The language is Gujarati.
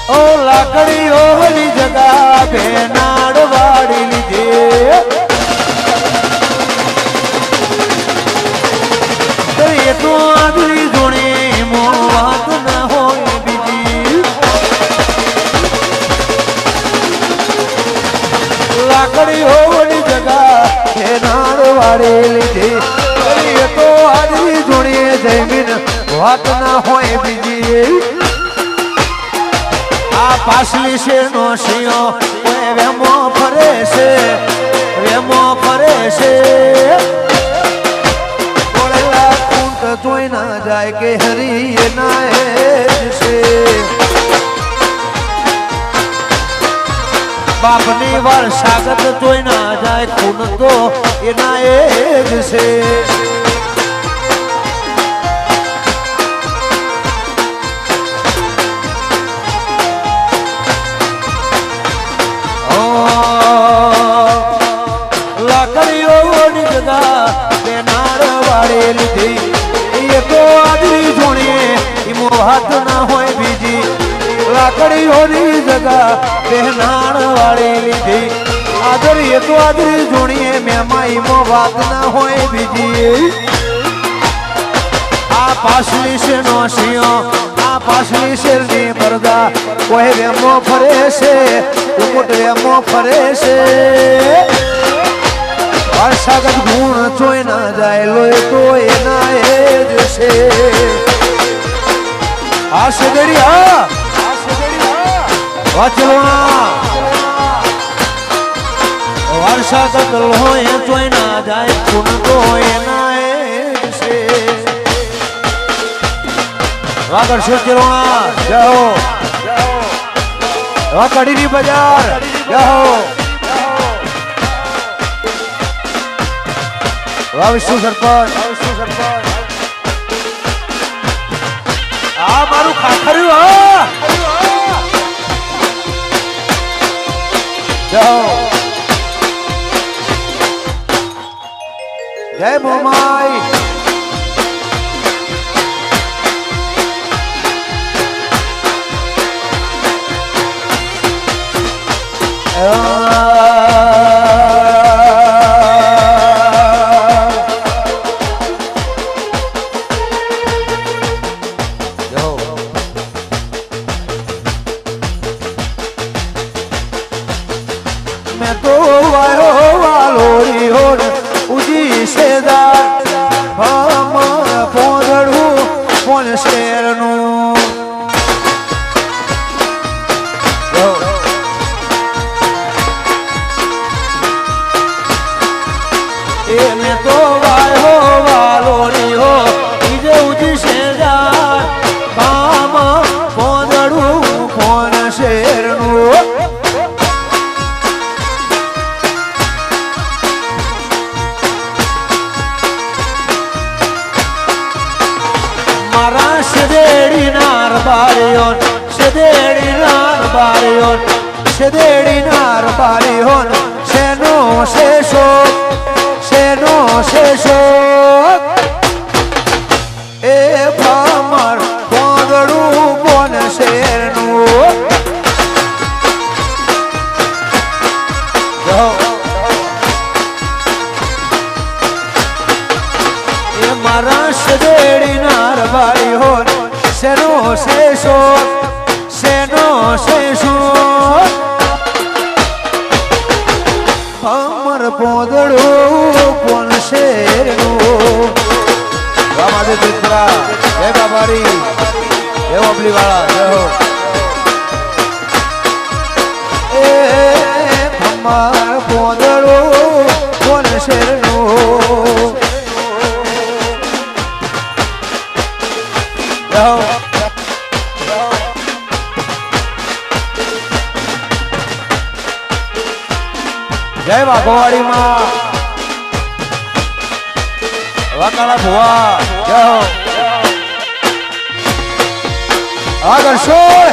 ઓ લાકડીઓની જગા ભેનાડ વાળી લીધે એ તો આગળી જોડે વાત ના હોય બીજી લાકડીઓની જગા ભેનાડ વાળી લીધે એ તો આગળી જોડે જમીન વાત ના હોય બીજી આ પાસલી છે નો શિયો વેમો ફરે છે ઓળેલા કુંટ જોઈ ના જાય કે હરી ના છે બાપની વાર સાગત જોઈ ના જાય કુંટ તો એના એ જ છે વાત ના હોય બીજી લાકડીઓની જગા બેનાણ વાળી લીધી આદરી તો આદરી જોણીએ મેમાઈમાં વાત ના હોય બીજી આ પાસલી છે નો શિયો આ પાસલી શેરની પરદા કોઈ વેમો ફરે છે ઉમટ વેમો ફરે છે વારસાગત ગુણ જોઈ ના જાય લોય તો એના એ જ છે આ સગડી વાચલોણા વારસાગત લોહે જોઈ ના જાય ખૂન તો એના એ છે વાગડ શેરચલોણા જાઓ વાકડીની બજાર જાઓ વાવિષ્ણુ સરપંચ આ મારું ખાખર્યું જય મોમાઈ मैं तो आयो वालोरी होर उजी सेदार हम पोदड़ू पोन शेरनु ए मैं तो आयो वालोरी हो उजे उजी सेदार हम पोदड़ू पोन शेरनु Sederi nar barion, se no se e pamar pondru bon sernu e mara sederi nar barion se no se અમર પોદડો કોણ શેરનું રામાદે મિત્રા જય બાબારી જય ઓબલી વાળા જય હો એ અમર પોદડો કોણ શેરનું જય હો જય વાઘોવાડી માં વાકાળા ભુવા જય હો આગળ શોય